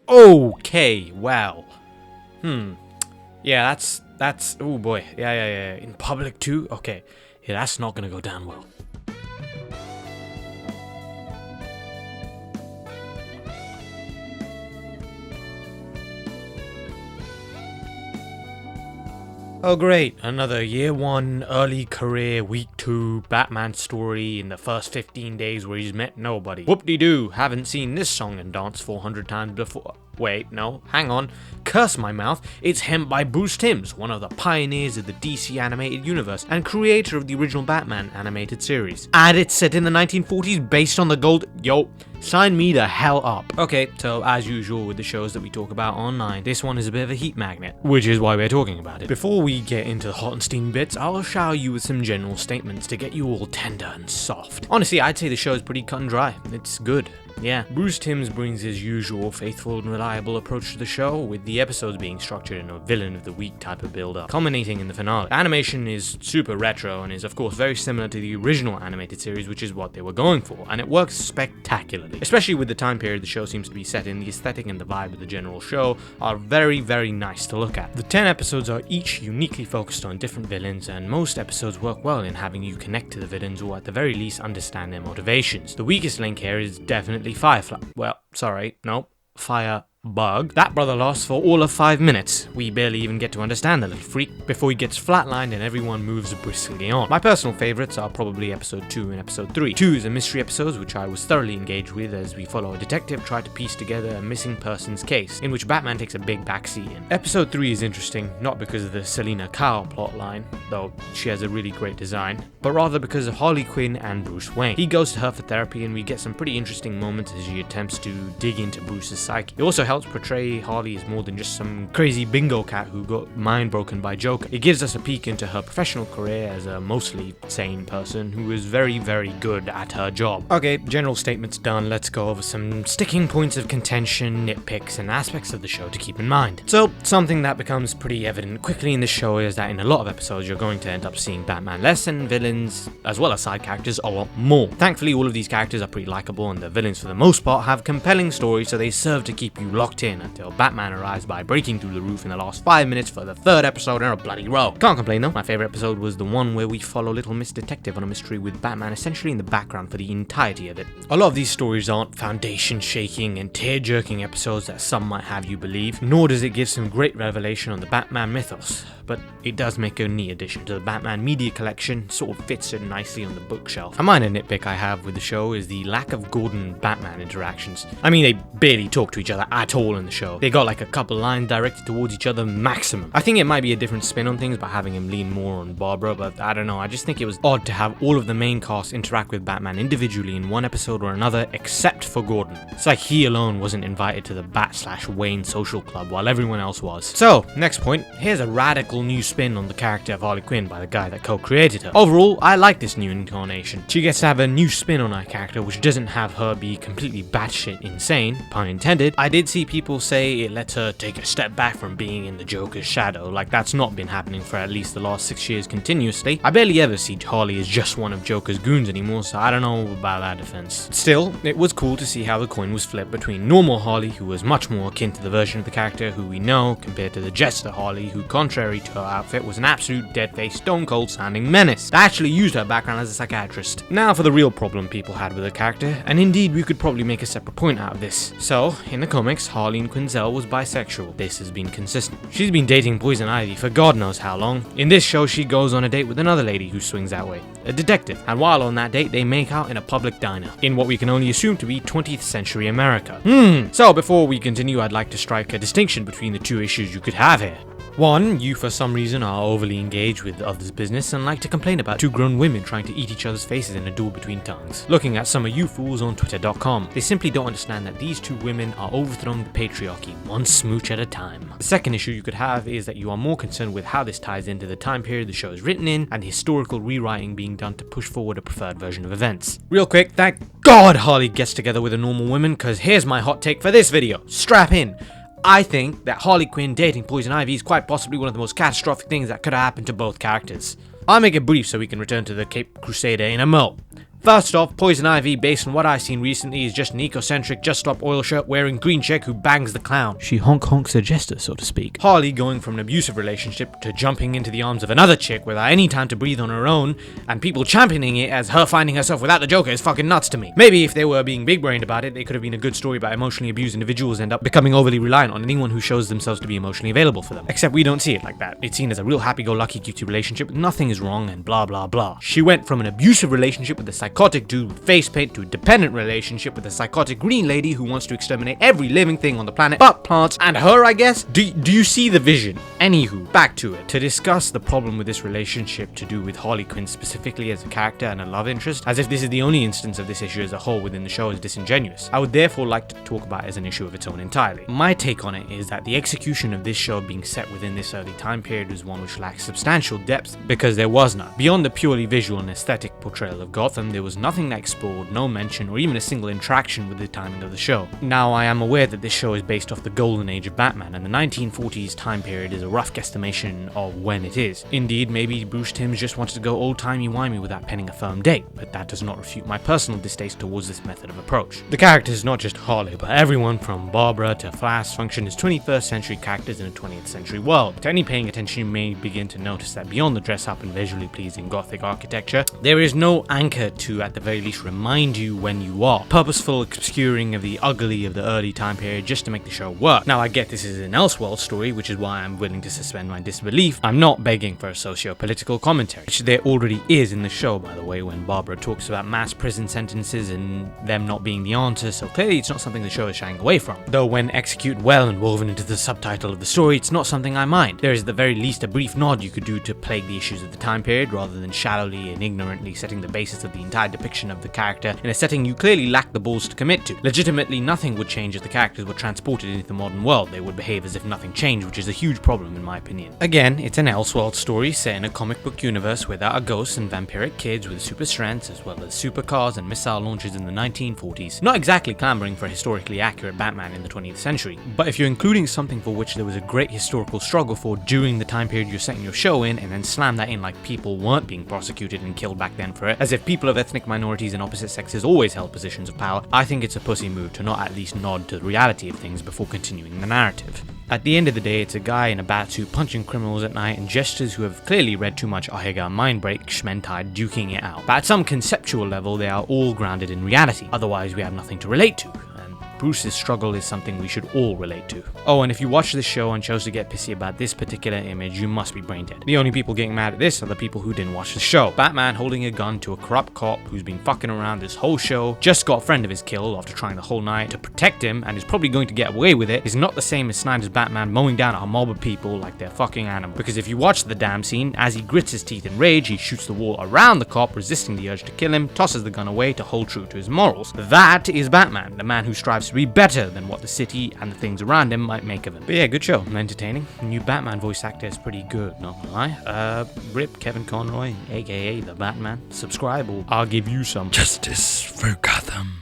Okay, well. Yeah, that's, oh boy. Yeah. In public too? Okay. Yeah, that's not gonna go down well. Oh great, another year 1, early career, week 2, Batman story in the first 15 days where he's met nobody. Whoop-de-doo, haven't seen this song and dance 400 times before. Wait, no, hang on. Curse my mouth, it's hemmed by Bruce Timm, one of the pioneers of the DC animated universe and creator of the original Batman animated series. And it's set in the 1940s based on the gold. Yo, sign me the hell up. Okay, so as usual with the shows that we talk about online, this one is a bit of a heat magnet, which is why we're talking about it. Before we get into the hot and steamy bits, I'll shower you with some general statements to get you all tender and soft. Honestly, I'd say the show is pretty cut and dry. It's good. Yeah, Bruce Timm brings his usual faithful and reliable approach to the show, with the episodes being structured in a villain of the week type of build-up, culminating in the finale. The animation is super retro and is of course very similar to the original animated series, which is what they were going for, and it works spectacularly. Especially with the time period the show seems to be set in, the aesthetic and the vibe of the general show are very, very nice to look at. The 10 episodes are each uniquely focused on different villains, and most episodes work well in having you connect to the villains or at the very least understand their motivations. The weakest link here is definitely Firefly. Well, sorry, no, Firebug. That brother lasts for all of 5 minutes. We barely even get to understand the little freak before he gets flatlined and everyone moves briskly on. My personal favorites are probably episode 2 and episode 3. 2 is a mystery episodes which I was thoroughly engaged with as we follow a detective try to piece together a missing persons case, in which Batman takes a big backseat in. Episode 3 is interesting, not because of the Selina Kyle plotline, though she has a really great design, but rather because of Harley Quinn and Bruce Wayne. He goes to her for therapy and we get some pretty interesting moments as she attempts to dig into Bruce's psyche. It also helps portray Harley as more than just some crazy bingo cat who got mind broken by Joker. It gives us a peek into her professional career as a mostly sane person who is very, very good at her job. Okay, general statements done, let's go over some sticking points of contention, nitpicks, and aspects of the show to keep in mind. So, something that becomes pretty evident quickly in the show is that in a lot of episodes you're going to end up seeing Batman less and villains, as well as side characters, a lot more. Thankfully, all of these characters are pretty likable and the villains for the most part have compelling stories, so they serve to keep you locked in until Batman arrives by breaking through the roof in the last 5 minutes for the 3rd episode in a bloody row. Can't complain though, my favourite episode was the one where we follow Little Miss Detective on a mystery with Batman essentially in the background for the entirety of it. A lot of these stories aren't foundation-shaking and tear-jerking episodes that some might have you believe, nor does it give some great revelation on the Batman mythos, but it does make a neat addition to the Batman media collection, sort of fits it nicely on the bookshelf. A minor nitpick I have with the show is the lack of Gordon-Batman interactions. I mean, they barely talk to each other at all in the show. They got like a couple lines directed towards each other maximum. I think it might be a different spin on things by having him lean more on Barbara, but I don't know, I just think it was odd to have all of the main cast interact with Batman individually in one episode or another, except for Gordon. It's like he alone wasn't invited to the Bat/Wayne social club while everyone else was. So, next point, here's a radical new spin on the character of Harley Quinn by the guy that co-created her. Overall, I like this new incarnation. She gets to have a new spin on her character, which doesn't have her be completely batshit insane, pun intended. I did see people say it lets her take a step back from being in the Joker's shadow, like that's not been happening for at least the last 6 years continuously. I barely ever see Harley as just one of Joker's goons anymore, so I don't know about that defense. Still, it was cool to see how the coin was flipped between normal Harley, who was much more akin to the version of the character who we know, compared to the Jester Harley, who contrary to her outfit was an absolute dead-faced, stone-cold sounding menace that actually used her background as a psychiatrist. Now for the real problem people had with her character, and indeed we could probably make a separate point out of this. So, in the comics, Harleen Quinzel was bisexual. This has been consistent. She's been dating Poison Ivy for God knows how long. In this show, she goes on a date with another lady who swings that way, a detective, and while on that date, they make out in a public diner, in what we can only assume to be 20th century America. So before we continue, I'd like to strike a distinction between the two issues you could have here. One, you for some reason are overly engaged with others' business and like to complain about two grown women trying to eat each other's faces in a duel between tongues. Looking at some of you fools on twitter.com, they simply don't understand that these two women are overthrowing the patriarchy one smooch at a time. The second issue you could have is that you are more concerned with how this ties into the time period the show is written in and the historical rewriting being done to push forward a preferred version of events. Real quick, thank God Harley gets together with a normal woman, cause here's my hot take for this video. Strap in. I think that Harley Quinn dating Poison Ivy is quite possibly one of the most catastrophic things that could have happened to both characters. I'll make it brief so we can return to the Cape Crusader in a mo. First off, Poison Ivy, based on what I've seen recently, is just an ecocentric, just stop oil shirt wearing green chick who bangs the clown. She honks a jester, so to speak. Harley going from an abusive relationship to jumping into the arms of another chick without any time to breathe on her own, and people championing it as her finding herself without the Joker is fucking nuts to me. Maybe if they were being big-brained about it, they could have been a good story about emotionally abused individuals end up becoming overly reliant on anyone who shows themselves to be emotionally available for them. Except we don't see it like that. It's seen as a real happy-go-lucky cutesy relationship, nothing is wrong and blah blah blah. She went from an abusive relationship with a psychotic dude with face paint to a dependent relationship with a psychotic green lady who wants to exterminate every living thing on the planet but plants and her, I guess? Do you see the vision? Anywho, back to it. To discuss the problem with this relationship to do with Harley Quinn specifically as a character and a love interest, as if this is the only instance of this issue as a whole within the show, is disingenuous. I would therefore like to talk about it as an issue of its own entirely. My take on it is that the execution of this show being set within this early time period was one which lacked substantial depth because there was none. Beyond the purely visual and aesthetic portrayal of Gotham, there was nothing that explored, no mention, or even a single interaction with the timing of the show. Now, I am aware that this show is based off the golden age of Batman, and the 1940s time period is a rough guesstimation of when it is. Indeed, maybe Bruce Timm just wanted to go old-timey-wimey without penning a firm date, but that does not refute my personal distaste towards this method of approach. The characters, not just Harley, but everyone from Barbara to Flash, function as 21st century characters in a 20th century world. To any paying attention, you may begin to notice that beyond the dress-up and visually pleasing Gothic architecture, there is no anchor to, at the very least, remind you when you are. Purposeful obscuring of the ugly of the early time period just to make the show work. Now, I get this is an Elseworld story, which is why I'm willing to suspend my disbelief. I'm not begging for a socio-political commentary, which there already is in the show, by the way, when Barbara talks about mass prison sentences and them not being the answer, so clearly it's not something the show is shying away from. Though when executed well and woven into the subtitle of the story, it's not something I mind. There is at the very least a brief nod you could do to plague the issues of the time period, rather than shallowly and ignorantly setting the basis of the entire depiction of the character in a setting you clearly lack the balls to commit to. Legitimately, nothing would change if the characters were transported into the modern world. They would behave as if nothing changed, which is a huge problem in my opinion. Again, it's an Elseworld story set in a comic book universe where there are ghosts and vampiric kids with super strengths, as well as supercars and missile launchers in the 1940s. Not exactly clamoring for a historically accurate Batman in the 20th century, but if you're including something for which there was a great historical struggle for during the time period you're setting your show in, and then slam that in like people weren't being prosecuted and killed back then for it, as if people of ethnic minorities and opposite sexes always held positions of power, I think it's a pussy move to not at least nod to the reality of things before continuing the narrative. At the end of the day, it's a guy in a batsuit punching criminals at night and jesters who have clearly read too much Ahega Mindbreak Schmentide duking it out. But at some conceptual level, they are all grounded in reality, otherwise we have nothing to relate to. Bruce's struggle is something we should all relate to. Oh, and if you watch this show and chose to get pissy about this particular image, you must be brain dead. The only people getting mad at this are the people who didn't watch the show. Batman holding a gun to a corrupt cop who's been fucking around this whole show, just got a friend of his killed after trying the whole night to protect him and is probably going to get away with it, is not the same as Snyder's Batman mowing down a mob of people like they're fucking animals. Because if you watch the damn scene, as he grits his teeth in rage, he shoots the wall around the cop, resisting the urge to kill him, tosses the gun away to hold true to his morals. That is Batman, the man who strives to be better than what the city and the things around him might make of him. But yeah, good show, entertaining. The new Batman voice actor is pretty good, not gonna lie. Rip Kevin Conroy, aka the Batman. Subscribe or I'll give you some justice for Gotham.